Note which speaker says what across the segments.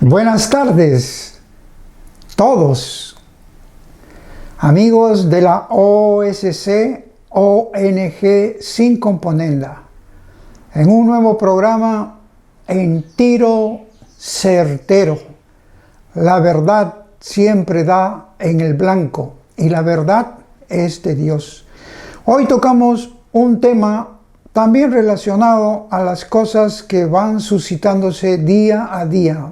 Speaker 1: Buenas tardes, todos, amigos de la OSC, ONG Sin Componenda, en un nuevo programa en tiro certero. La verdad siempre da en el blanco y la verdad es de Dios. Hoy tocamos un tema también relacionado a las cosas que van suscitándose día a día.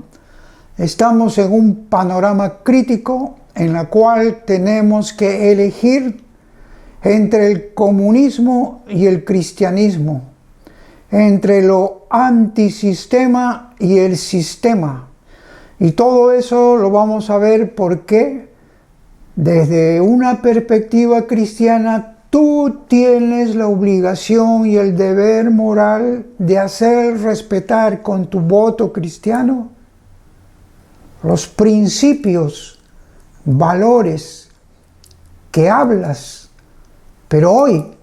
Speaker 1: Estamos en un panorama crítico en el cual tenemos que elegir entre el comunismo y el cristianismo, entre lo antisistema y el sistema. Y todo eso lo vamos a ver porque desde una perspectiva cristiana tú tienes la obligación y el deber moral de hacer respetar con tu voto cristiano los principios, valores que hablas. Pero hoy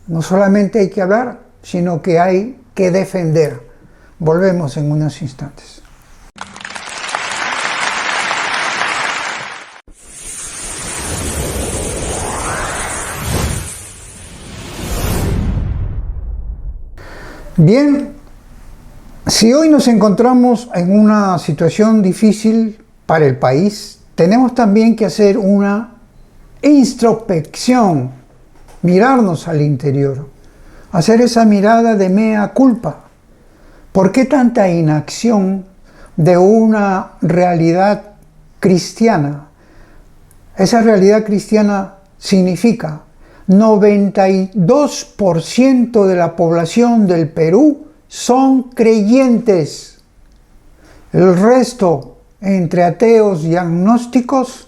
Speaker 1: no solamente hay que hablar, sino que hay que defender. Volvemos en unos instantes. Bien, si hoy nos encontramos en una situación difícil para el país, tenemos también que hacer una introspección, mirarnos al interior, hacer esa mirada de mea culpa. ¿Por qué tanta inacción de una realidad cristiana? Esa realidad cristiana significa 92% de la población del Perú son creyentes. El resto, entre ateos y agnósticos,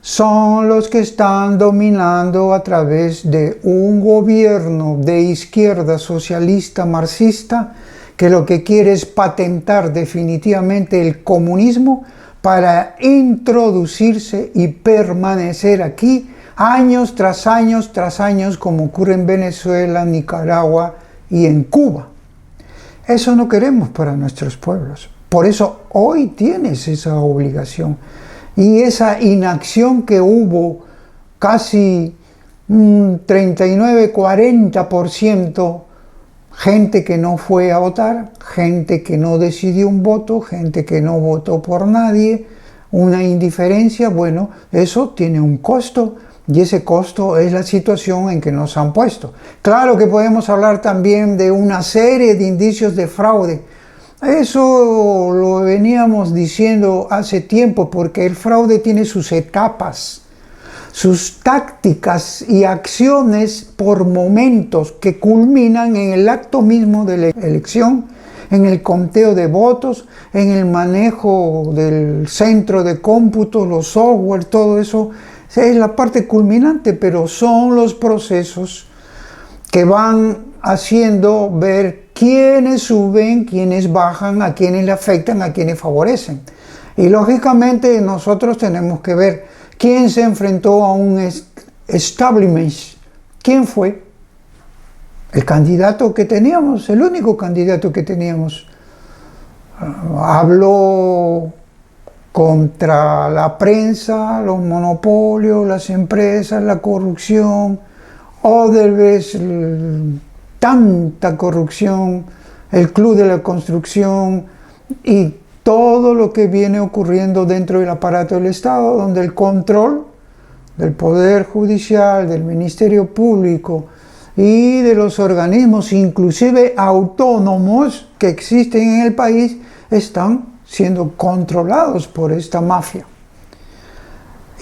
Speaker 1: son los que están dominando a través de un gobierno de izquierda socialista marxista que lo que quiere es patentar definitivamente el comunismo para introducirse y permanecer aquí años tras años tras años, como ocurre en Venezuela, Nicaragua y en Cuba. Eso no queremos para nuestros pueblos. Por eso hoy tienes esa obligación. Y esa inacción que hubo, casi un 39-40%, gente que no fue a votar, gente que no decidió un voto, gente que no votó por nadie, una indiferencia, bueno, eso tiene un costo. Y ese costo es la situación en que nos han puesto. Claro que podemos hablar también de una serie de indicios de fraude. Eso lo veníamos diciendo hace tiempo porque el fraude tiene sus etapas, sus tácticas y acciones por momentos que culminan en el acto mismo de la elección, en el conteo de votos, en el manejo del centro de cómputo, los software, todo eso. Es la parte culminante, pero son los procesos que van haciendo ver quiénes suben, quiénes bajan, a quiénes le afectan, a quiénes favorecen. Y lógicamente nosotros tenemos que ver quién se enfrentó a un establishment. ¿Quién fue? El candidato que teníamos, el único candidato que teníamos. Habló contra la prensa, los monopolios, las empresas, la corrupción, Odebrecht, tanta corrupción, el Club de la Construcción y todo lo que viene ocurriendo dentro del aparato del Estado, donde el control del Poder Judicial, del Ministerio Público y de los organismos, inclusive autónomos que existen en el país, están siendo controlados por esta mafia.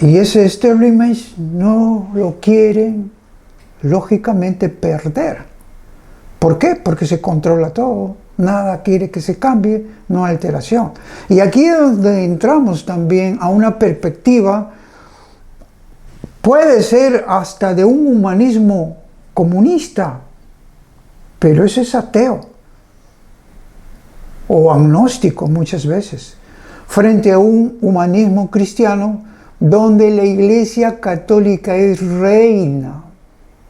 Speaker 1: Y ese establishment no lo quieren, lógicamente, perder. ¿Por qué? Porque se controla todo, nada quiere que se cambie, no hay alteración. Y aquí es donde entramos también a una perspectiva, puede ser hasta de un humanismo comunista, pero ese es ateo o agnóstico muchas veces, frente a un humanismo cristiano donde la Iglesia Católica es reina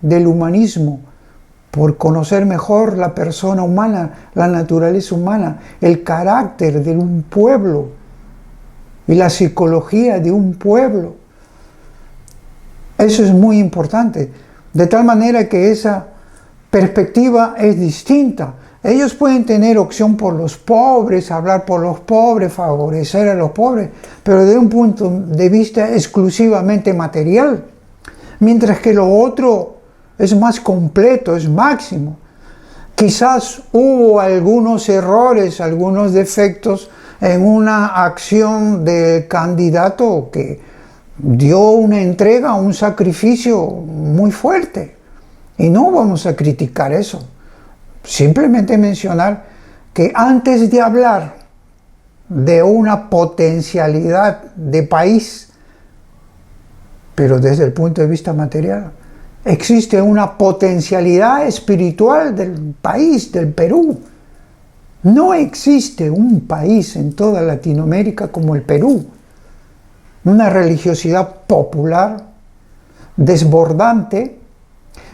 Speaker 1: del humanismo por conocer mejor la persona humana, la naturaleza humana, el carácter de un pueblo, y la psicología de un pueblo. Eso es muy importante, de tal manera que esa perspectiva es distinta. Ellos pueden tener opción por los pobres, hablar por los pobres, favorecer a los pobres, pero de un punto de vista exclusivamente material, mientras que lo otro es más completo, es máximo. Quizás hubo algunos errores, algunos defectos en una acción del candidato que dio una entrega, un sacrificio muy fuerte. Y no vamos a criticar eso. Simplemente mencionar que antes de hablar de una potencialidad de país, pero desde el punto de vista material, existe una potencialidad espiritual del país, del Perú. No existe un país en toda Latinoamérica como el Perú. Una religiosidad popular, desbordante.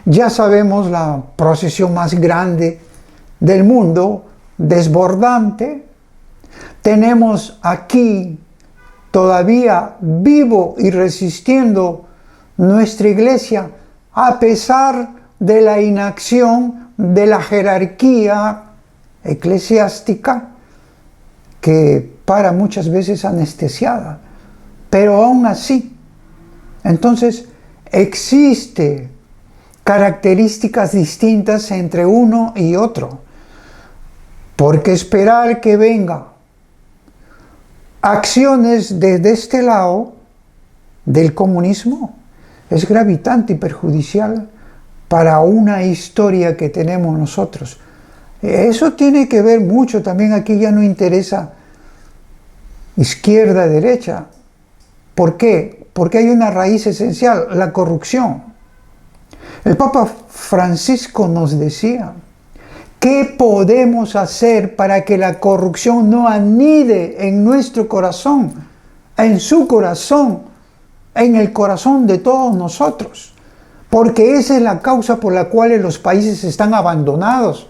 Speaker 1: Ya sabemos la procesión más grande del mundo, desbordante. Tenemos aquí todavía vivo y resistiendo nuestra iglesia a pesar de la inacción de la jerarquía eclesiástica que para muchas veces anestesiada. Pero aún así, entonces existe características distintas entre uno y otro. Porque esperar que venga acciones desde este lado del comunismo es gravitante y perjudicial para una historia que tenemos nosotros. Eso tiene que ver mucho, también aquí ya no interesa izquierda, derecha. ¿Por qué? Porque hay una raíz esencial, la corrupción. El Papa Francisco nos decía, ¿qué podemos hacer para que la corrupción no anide en nuestro corazón, en su corazón, en el corazón de todos nosotros? Porque esa es la causa por la cual los países están abandonados,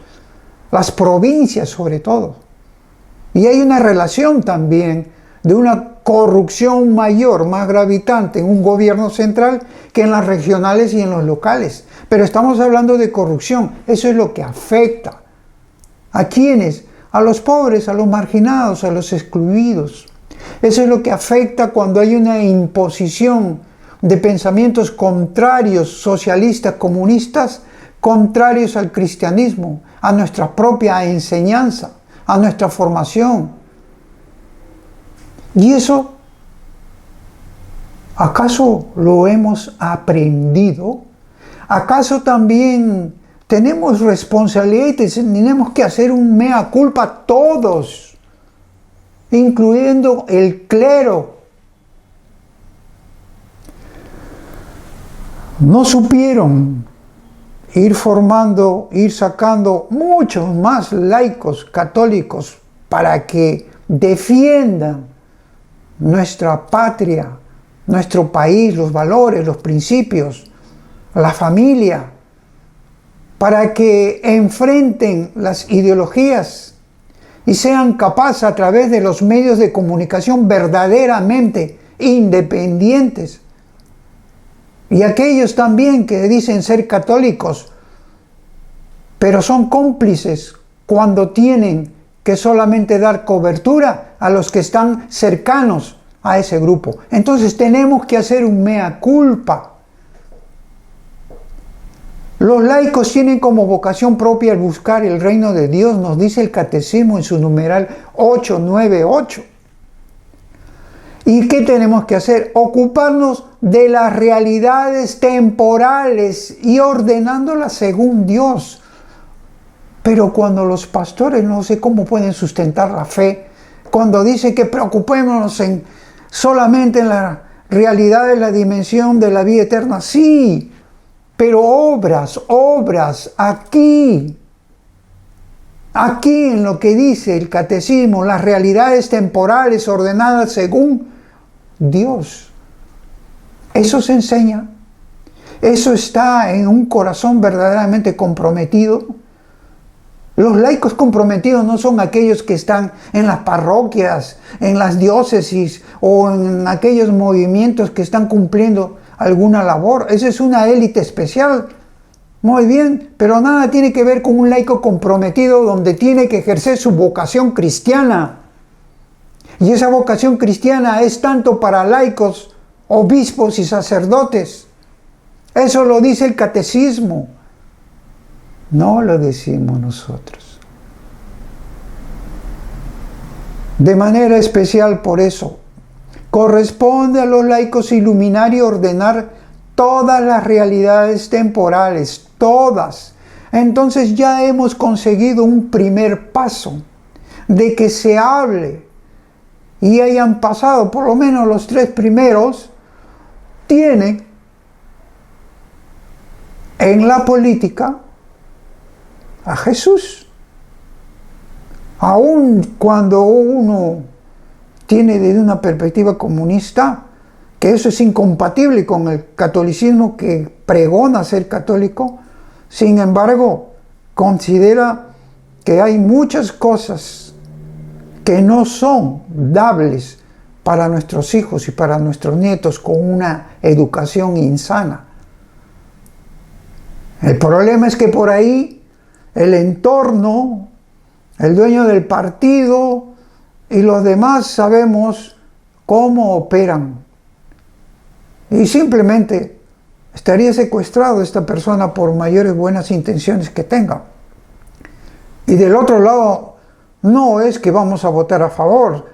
Speaker 1: las provincias sobre todo. Y hay una relación también de una corrupción mayor, más gravitante en un gobierno central que en las regionales y en los locales. Pero estamos hablando de corrupción, eso es lo que afecta. ¿A quiénes? A los pobres, a los marginados, a los excluidos. Eso es lo que afecta cuando hay una imposición de pensamientos contrarios, socialistas, comunistas, contrarios al cristianismo, a nuestra propia enseñanza, a nuestra formación. ¿Y eso acaso lo hemos aprendido? ¿Acaso también tenemos responsabilidad y tenemos que hacer un mea culpa todos, incluyendo el clero? No supieron ir formando, ir sacando muchos más laicos católicos para que defiendan nuestra patria, nuestro país, los valores, los principios, la familia, para que enfrenten las ideologías y sean capaces a través de los medios de comunicación verdaderamente independientes. Y aquellos también que dicen ser católicos, pero son cómplices cuando tienen que solamente dar cobertura a los que están cercanos a ese grupo. Entonces tenemos que hacer un mea culpa. Los laicos tienen como vocación propia el buscar el reino de Dios, nos dice el catecismo en su numeral 898. ¿Y qué tenemos que hacer? Ocuparnos de las realidades temporales y ordenándolas según Dios. Pero cuando los pastores no sé cómo pueden sustentar la fe, cuando dicen que preocupémonos solamente en la realidad de la dimensión de la vida eterna, sí, pero obras, aquí en lo que dice el catecismo, las realidades temporales ordenadas según Dios. Eso se enseña, eso está en un corazón verdaderamente comprometido. Los laicos comprometidos no son aquellos que están en las parroquias, en las diócesis o en aquellos movimientos que están cumpliendo alguna labor. Esa es una élite especial. Muy bien, pero nada tiene que ver con un laico comprometido donde tiene que ejercer su vocación cristiana. Y esa vocación cristiana es tanto para laicos, obispos y sacerdotes. Eso lo dice el catecismo. No lo decimos nosotros. De manera especial por eso, corresponde a los laicos iluminarios ordenar todas las realidades temporales, todas. Entonces ya hemos conseguido un primer paso de que se hable y hayan pasado por lo menos los 3 primeros, tiene en la política a Jesús. Aun cuando uno tiene desde una perspectiva comunista, que eso es incompatible con el catolicismo que pregona ser católico, sin embargo, considera que hay muchas cosas que no son dables para nuestros hijos y para nuestros nietos con una educación insana. El problema es que por ahí el entorno, el dueño del partido y los demás sabemos cómo operan. Y simplemente estaría secuestrado esta persona por mayores buenas intenciones que tenga. Y del otro lado, no es que vamos a votar a favor,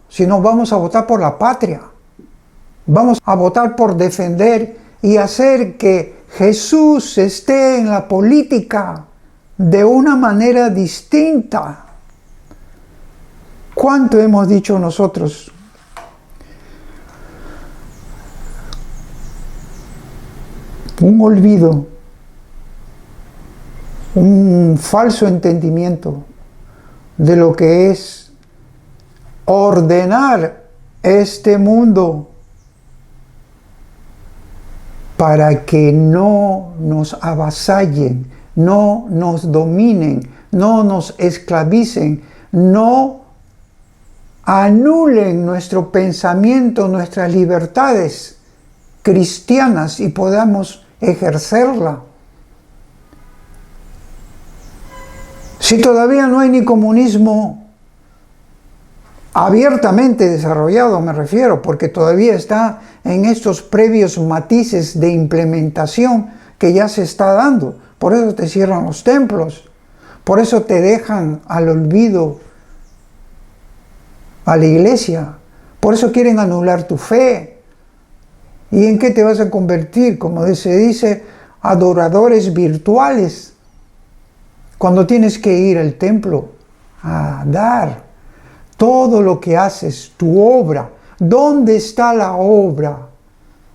Speaker 1: sino vamos a votar por la patria. Vamos a votar por defender y hacer que Jesús esté en la política de una manera distinta. ¿Cuánto hemos dicho nosotros? Un olvido, un falso entendimiento de lo que es ordenar este mundo para que no nos avasallen, no nos dominen, no nos esclavicen, no anulen nuestro pensamiento, nuestras libertades cristianas y podamos ejercerla. Si todavía no hay ni comunismo abiertamente desarrollado, me refiero, porque todavía está en estos previos matices de implementación que ya se está dando. Por eso te cierran los templos, por eso te dejan al olvido a la iglesia, por eso quieren anular tu fe. ¿Y en qué te vas a convertir? Como se dice, adoradores virtuales, cuando tienes que ir al templo a dar todo lo que haces, tu obra. ¿Dónde está la obra?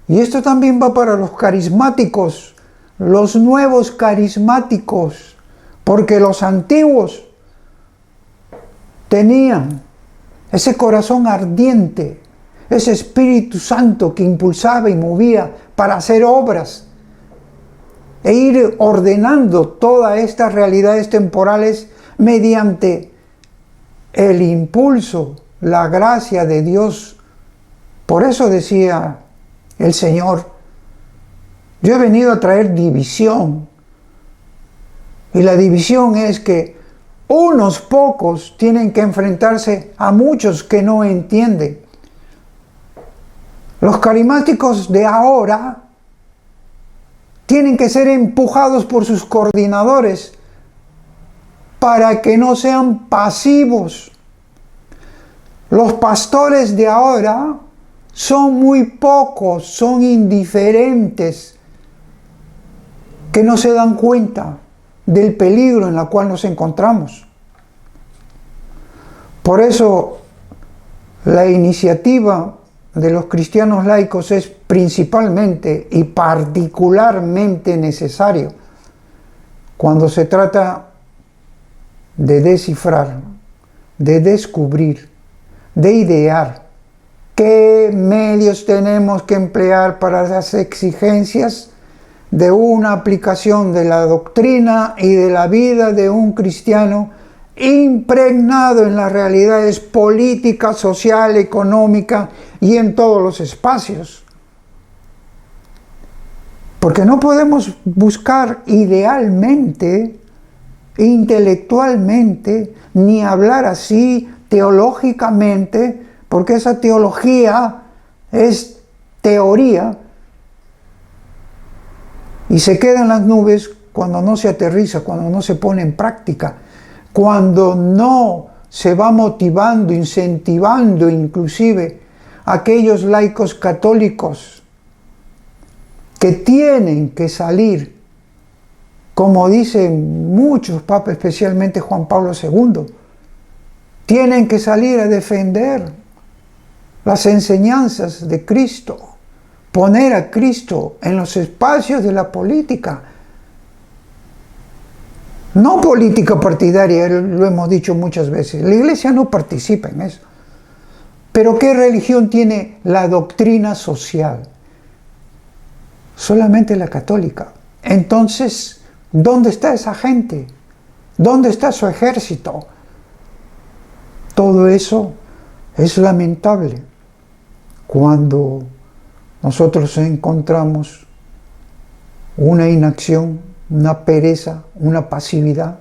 Speaker 1: Y esto también va para los carismáticos, los nuevos carismáticos, porque los antiguos tenían ese corazón ardiente, ese Espíritu Santo que impulsaba y movía para hacer obras e ir ordenando todas estas realidades temporales mediante el impulso, la gracia de Dios. Por eso decía el Señor, yo he venido a traer división. Y la división es que unos pocos tienen que enfrentarse a muchos que no entienden. Los carismáticos de ahora tienen que ser empujados por sus coordinadores para que no sean pasivos. Los pastores de ahora son muy pocos, son indiferentes, que no se dan cuenta del peligro en el cual nos encontramos. Por eso la iniciativa de los cristianos laicos es principalmente y particularmente necesario cuando se trata de descifrar, de descubrir, de idear qué medios tenemos que emplear para las exigencias de una aplicación de la doctrina y de la vida de un cristiano impregnado en las realidades política, social, económica y en todos los espacios. Porque no podemos buscar idealmente, intelectualmente, ni hablar así teológicamente, porque esa teología es teoría y se queda en las nubes cuando no se aterriza, cuando no se pone en práctica, cuando no se va motivando, incentivando inclusive a aquellos laicos católicos que tienen que salir, como dicen muchos papas, especialmente Juan Pablo II, tienen que salir a defender las enseñanzas de Cristo, poner a Cristo en los espacios de la política. No política partidaria, lo hemos dicho muchas veces. La Iglesia no participa en eso. Pero ¿qué religión tiene la doctrina social? Solamente la católica. Entonces, ¿dónde está esa gente? ¿Dónde está su ejército? Todo eso es lamentable cuando nosotros encontramos una inacción, una pereza, una pasividad,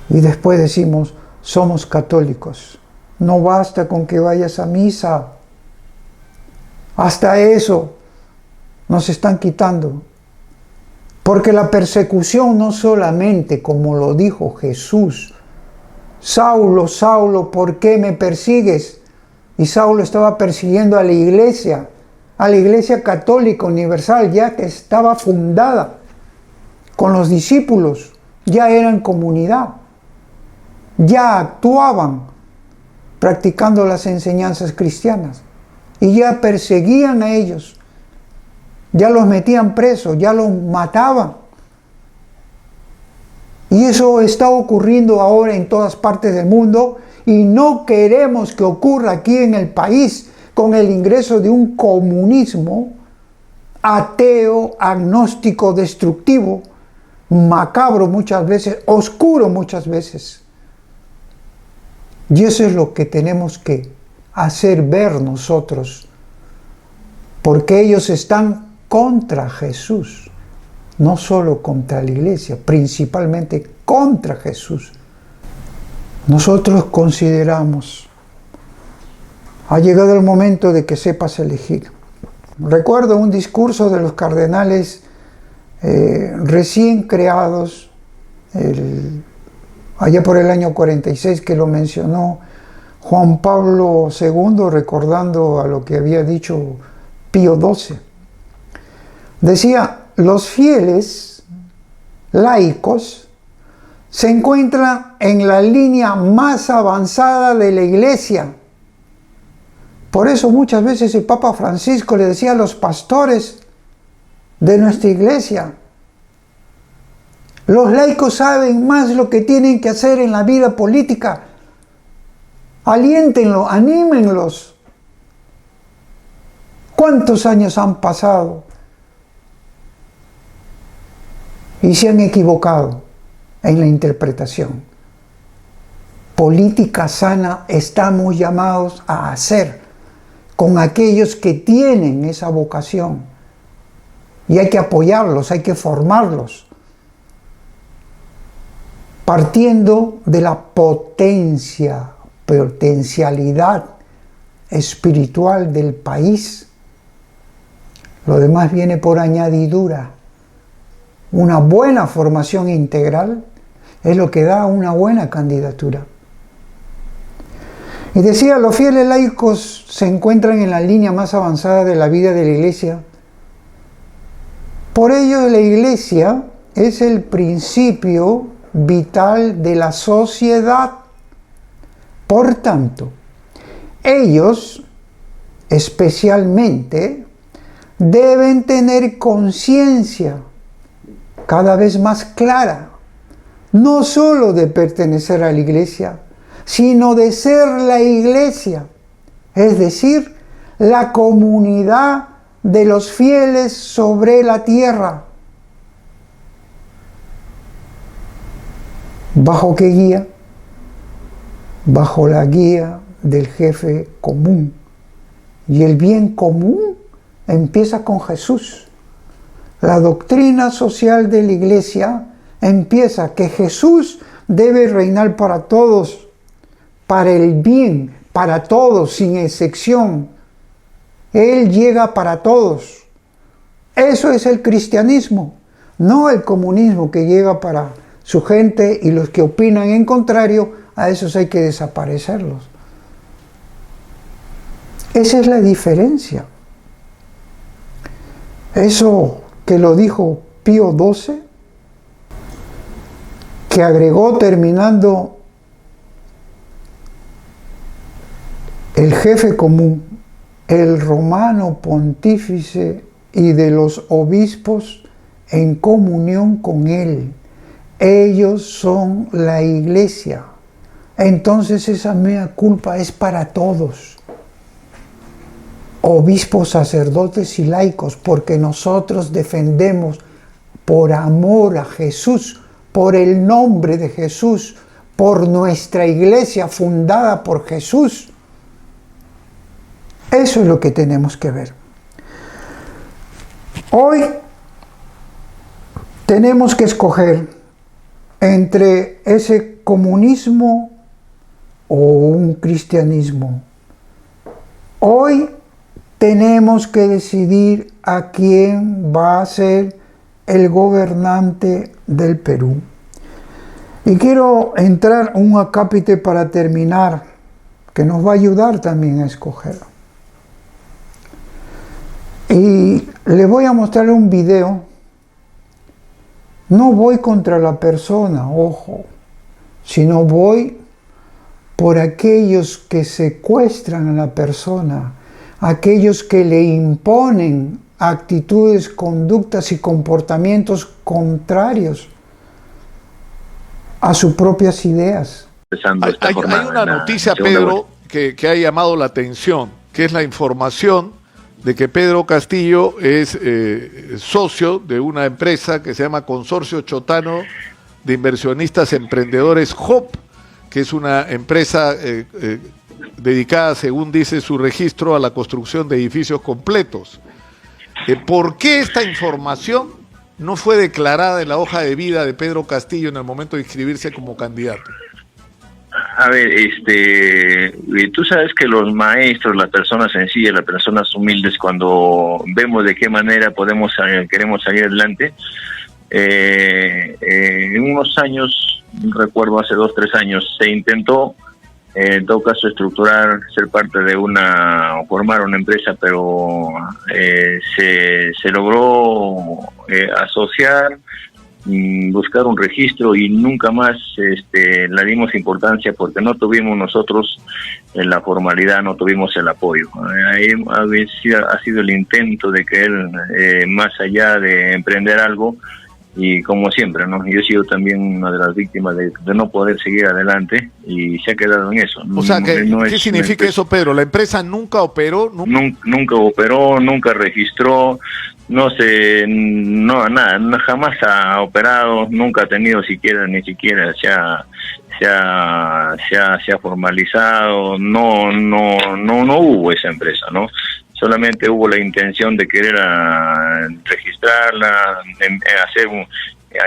Speaker 1: y después decimos, somos católicos. No basta con que vayas a misa. Hasta eso nos están quitando. Porque la persecución no solamente, como lo dijo Jesús, Saulo, Saulo, ¿por qué me persigues? Y Saulo estaba persiguiendo a la iglesia católica universal, ya que estaba fundada con los discípulos, ya eran comunidad, ya actuaban practicando las enseñanzas cristianas y ya perseguían a ellos, ya los metían presos, ya los mataban. Y eso está ocurriendo ahora en todas partes del mundo y no queremos que ocurra aquí en el país con el ingreso de un comunismo ateo, agnóstico, destructivo, macabro muchas veces, oscuro muchas veces. Y eso es lo que tenemos que hacer ver nosotros, porque ellos están contra Jesús, no solo contra la iglesia, principalmente contra Jesús. Nosotros consideramos, ha llegado el momento de que sepas elegir. Recuerdo un discurso de los cardenales recién creados, allá por el año 46, que lo mencionó Juan Pablo II, recordando a lo que había dicho Pío XII. Decía, los fieles laicos se encuentran en la línea más avanzada de la iglesia. Por eso muchas veces el Papa Francisco le decía a los pastores de nuestra iglesia, los laicos saben más lo que tienen que hacer en la vida política. Aliéntenlo, anímenlos. ¿Cuántos años han pasado? Y se han equivocado en la interpretación. Política sana estamos llamados a hacer con aquellos que tienen esa vocación. Y hay que apoyarlos, hay que formarlos. Partiendo de la potencialidad espiritual del país. Lo demás viene por añadidura. Una buena formación integral es lo que da una buena candidatura. Y decía, los fieles laicos se encuentran en la línea más avanzada de la vida de la iglesia. Por ello, la iglesia es el principio vital de la sociedad. Por tanto, ellos especialmente deben tener conciencia cada vez más clara, no solo de pertenecer a la iglesia, sino de ser la iglesia, es decir, la comunidad de los fieles sobre la tierra. ¿Bajo qué guía? Bajo la guía del jefe común. Y el bien común empieza con Jesús. La doctrina social de la Iglesia empieza que Jesús debe reinar para todos, para el bien, para todos, sin excepción. Él llega para todos. Eso es el cristianismo, no el comunismo que llega para su gente y los que opinan en contrario, a esos hay que desaparecerlos. Esa es la diferencia. Eso que lo dijo Pío XII, que agregó terminando el jefe común, el romano pontífice y de los obispos en comunión con él. Ellos son la Iglesia. Entonces esa mea culpa es para todos. Obispos, sacerdotes y laicos, porque nosotros defendemos por amor a Jesús, por el nombre de Jesús, por nuestra Iglesia fundada por Jesús. Eso es lo que tenemos que ver. Hoy tenemos que escoger entre ese comunismo o un cristianismo. Hoy tenemos que decidir a quién va a ser el gobernante del Perú. Y quiero entrar un acápite para terminar, que nos va a ayudar también a escoger. Y le voy a mostrar un video. No voy contra la persona, ojo, sino voy por aquellos que secuestran a la persona, aquellos que le imponen actitudes, conductas y comportamientos contrarios a sus propias ideas.
Speaker 2: Hay una noticia, Pedro, que ha llamado la atención, que es la información de que Pedro Castillo es socio de una empresa que se llama Consorcio Chotano de Inversionistas Emprendedores HOP, que es una empresa dedicada, según dice su registro, a la construcción de edificios completos. ¿Por qué esta información no fue declarada en la hoja de vida de Pedro Castillo en el momento de inscribirse como candidato?
Speaker 3: A ver, tú sabes que los maestros, las personas sencillas, las personas humildes, cuando vemos de qué manera queremos salir adelante, en unos años, recuerdo hace 2 o 3 años, se intentó, en todo caso, ser parte de formar una empresa, pero se logró asociar, buscar un registro y nunca más le dimos importancia porque no tuvimos nosotros la formalidad, no tuvimos el apoyo. Ahí ha sido el intento de que él, más allá de emprender algo, y como siempre, ¿no? Yo he sido también una de las víctimas de no poder seguir adelante y se ha quedado en eso.
Speaker 2: O sea, ¿qué significa eso, Pedro? ¿La empresa nunca operó?
Speaker 3: Nunca operó, nunca registró, nada, jamás ha operado, nunca ha tenido ni siquiera se ha formalizado, no hubo esa empresa, ¿no? Solamente hubo la intención de querer registrarla,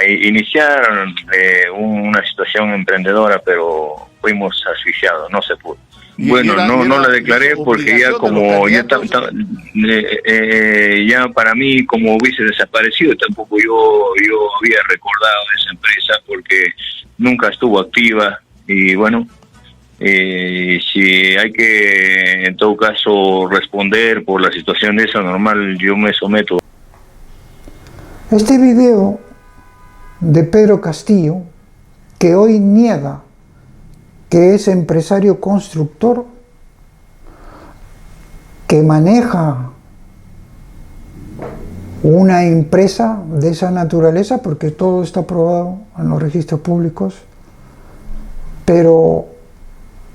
Speaker 3: iniciar una situación emprendera, pero fuimos asfixiados, no se pudo. Bueno, no la declaré porque ya ya para mí como hubiese desaparecido, tampoco yo había recordado de esa empresa porque nunca estuvo activa y bueno, si hay que en todo caso responder por la situación de esa normal, yo me someto.
Speaker 1: Este video de Pedro Castillo, que hoy niega que es empresario constructor, que maneja una empresa de esa naturaleza, porque todo está aprobado en los registros públicos, pero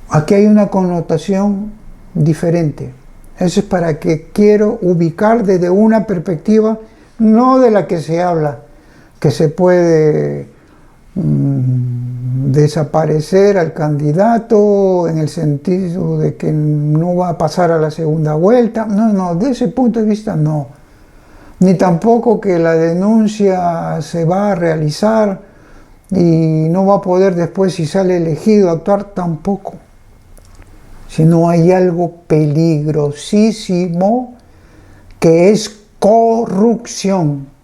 Speaker 1: aquí hay una connotación diferente. Eso es para que quiero ubicar desde una perspectiva, no de la que se habla, que se puede desaparecer al candidato en el sentido de que no va a pasar a la segunda vuelta. No, de ese punto de vista no. Ni tampoco que la denuncia se va a realizar y no va a poder después, si sale elegido, actuar, tampoco. Sino hay algo peligrosísimo que es corrupción.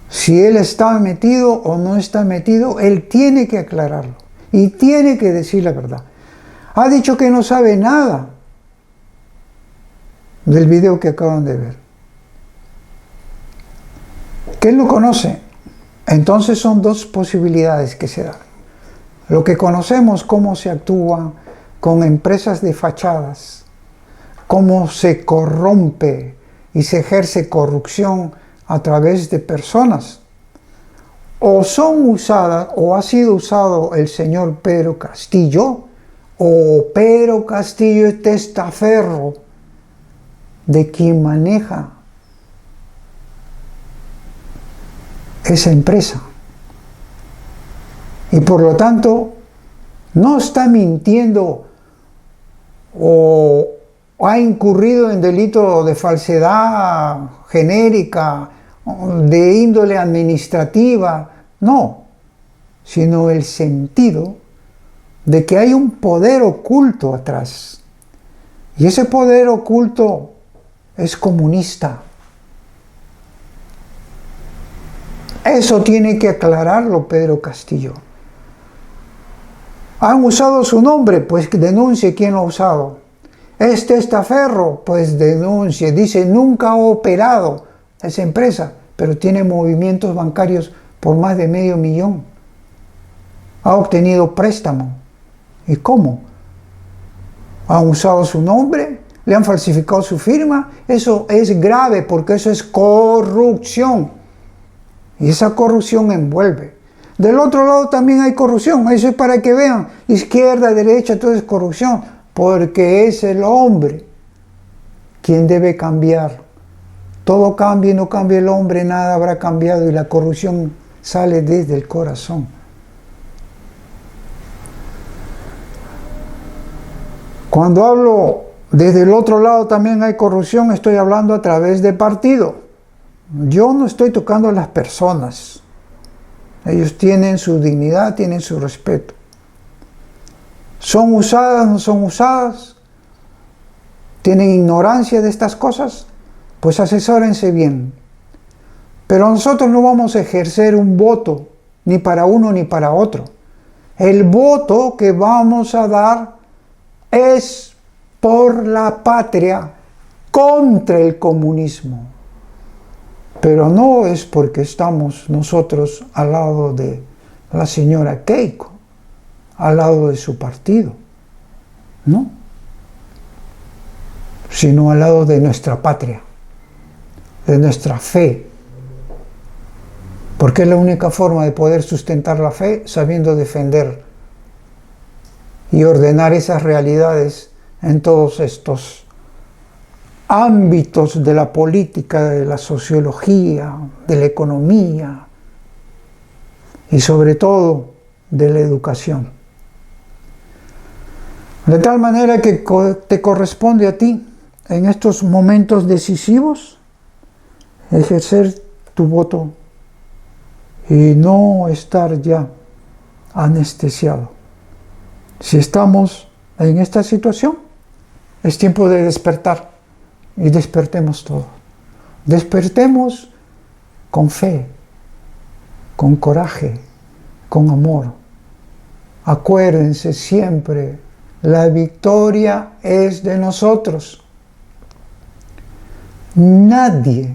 Speaker 1: Si él está metido o no está metido, él tiene que aclararlo y tiene que decir la verdad. Ha dicho que no sabe nada del video que acaban de ver, que él no conoce. Entonces son dos posibilidades que se dan. Lo que conocemos, cómo se actúa con empresas de fachadas, cómo se corrompe y se ejerce corrupción a través de personas, o son usadas, o ha sido usado el señor Pedro Castillo, o Pedro Castillo es testaferro de quien maneja esa empresa. Y por lo tanto, no está mintiendo o ha incurrido en delito de falsedad genérica, de índole administrativa, no, sino el sentido de que hay un poder oculto atrás. Y ese poder oculto es comunista. Eso tiene que aclararlo Pedro Castillo. ¿Han usado su nombre? Pues denuncie quién lo ha usado. ¿Es testaferro? Pues denuncie. Dice, nunca ha operado esa empresa, pero tiene movimientos bancarios por más de $500,000. Ha obtenido préstamo. ¿Y cómo? ¿Han usado su nombre? ¿Le han falsificado su firma? Eso es grave porque eso es corrupción. Y esa corrupción envuelve. Del otro lado también hay corrupción. Eso es para que vean. Izquierda, derecha, todo es corrupción. Porque es el hombre quien debe cambiar. Todo cambia y no cambia el hombre, nada habrá cambiado. Y la corrupción sale desde el corazón. Cuando hablo desde el otro lado también hay corrupción, estoy hablando a través de partido. Yo no estoy tocando a las personas. Ellos tienen su dignidad, tienen su respeto. ¿Son usadas, no son usadas? ¿Tienen ignorancia de estas cosas? Pues asesórense bien. Pero nosotros no vamos a ejercer un voto, ni para uno ni para otro. El voto que vamos a dar es por la patria contra el comunismo. Pero no es porque estamos nosotros al lado de la señora Keiko, al lado de su partido, no, sino al lado de nuestra patria, de nuestra fe, porque es la única forma de poder sustentar la fe, sabiendo defender y ordenar esas realidades en todos estos ámbitos de la política, de la sociología, de la economía y sobre todo de la educación. De tal manera que te corresponde a ti en estos momentos decisivos ejercer tu voto y no estar ya anestesiado. Si estamos en esta situación, es tiempo de despertar. Y despertemos todos. Despertemos con fe, con coraje, con amor. Acuérdense siempre, la victoria es de nosotros. Nadie,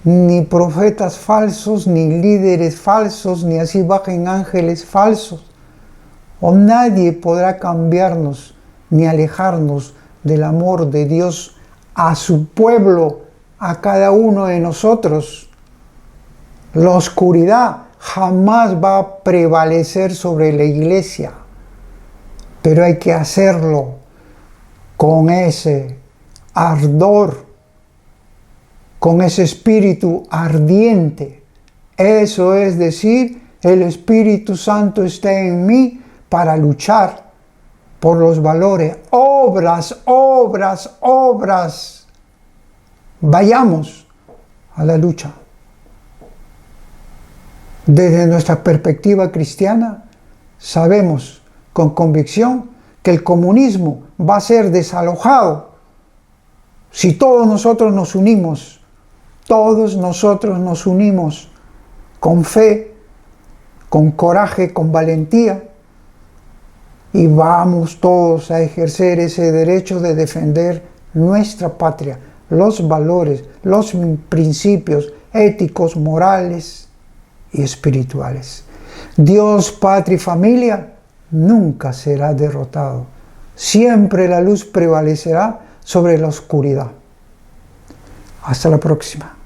Speaker 1: ni profetas falsos, ni líderes falsos, ni así bajen ángeles falsos, o nadie podrá cambiarnos ni alejarnos del amor de Dios a su pueblo, a cada uno de nosotros. La oscuridad jamás va a prevalecer sobre la iglesia, pero hay que hacerlo con ese ardor, con ese espíritu ardiente. Eso es decir, el Espíritu Santo está en mí para luchar por los valores. Obras, obras, obras. Vayamos a la lucha. Desde nuestra perspectiva cristiana, sabemos con convicción que el comunismo va a ser desalojado si todos nosotros nos unimos con fe, con coraje, con valentía, y vamos todos a ejercer ese derecho de defender nuestra patria, los valores, los principios éticos, morales y espirituales. Dios, patria y familia nunca será derrotado. Siempre la luz prevalecerá sobre la oscuridad. Hasta la próxima.